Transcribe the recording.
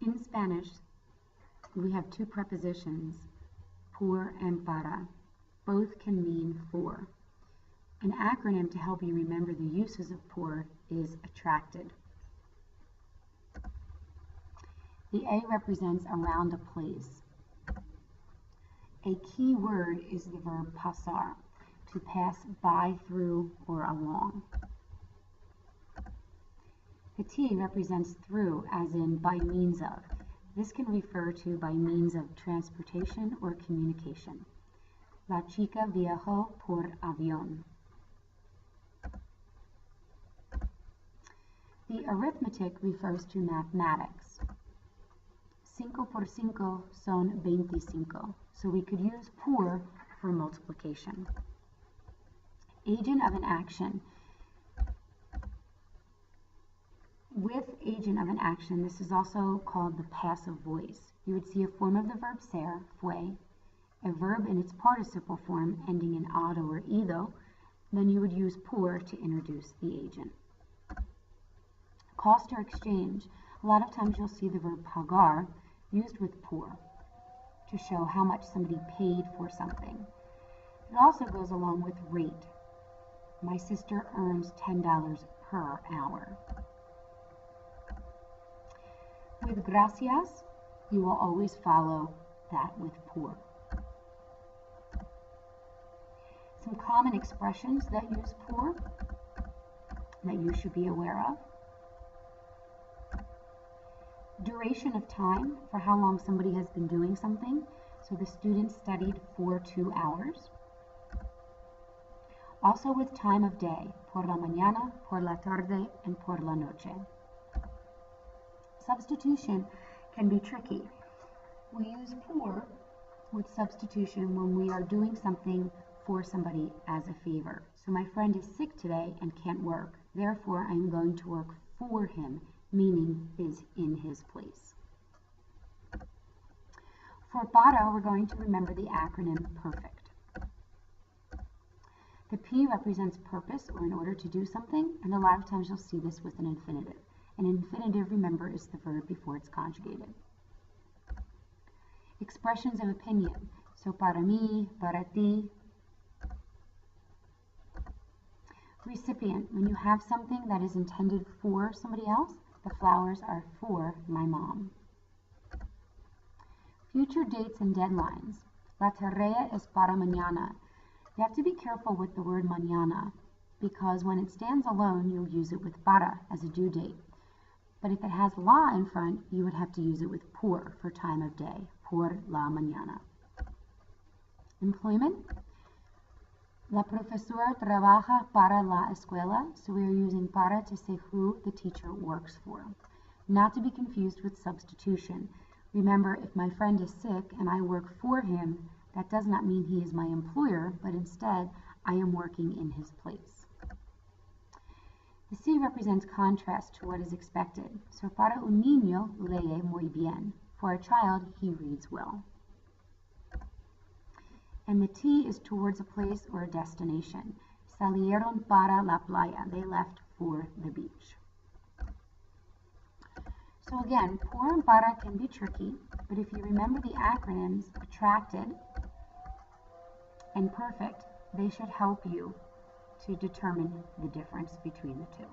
In Spanish, we have two prepositions, por and para. Both can mean for. An acronym to help you remember the uses of por is attracted. The A represents around a place. A key word is the verb pasar, to pass by, through, or along. The T represents through, as in by means of. This can refer to by means of transportation or communication. La chica viajó por avión. The arithmetic refers to mathematics. 5 por 5 son 25, so we could use por for multiplication. Agent of an action. With agent of an action, this is also called the passive voice. You would see a form of the verb ser, fue, a verb in its participle form ending in ado or ido, then you would use por to introduce the agent. Cost or exchange. A lot of times you'll see the verb pagar used with por to show how much somebody paid for something. It also goes along with rate. My sister earns $10 per hour. With gracias, you will always follow that with por. Some common expressions that use por that you should be aware of. Duration of time, for how long somebody has been doing something. So the student studied for 2 hours. Also with time of day, por la mañana, por la tarde, and por la noche. Substitution can be tricky. We use por with substitution when we are doing something for somebody as a favor. So my friend is sick today and can't work. Therefore, I'm going to work for him, meaning is in his place. For para, we're going to remember the acronym PERFECT. The P represents purpose or in order to do something, and a lot of times you'll see this with an infinitive. An infinitive, remember, is the verb before it's conjugated. Expressions of opinion. So para mí, para ti. Recipient. When you have something that is intended for somebody else, the flowers are for my mom. Future dates and deadlines. La tarea es para mañana. You have to be careful with the word mañana because when it stands alone, you'll use it with para as a due date. But if it has la in front, you would have to use it with por for time of day. Por la mañana. Employment. La profesora trabaja para la escuela, so we are using para to say who the teacher works for. Not to be confused with substitution. Remember, if my friend is sick and I work for him, that does not mean he is my employer, but instead I am working in his place. The C represents contrast to what is expected. So para un niño lee muy bien. For a child, he reads well. And the T is towards a place or a destination. Salieron para la playa. They left for the beach. So again, por and para can be tricky, but if you remember the acronyms attracted and perfect, they should help you to determine the difference between the two.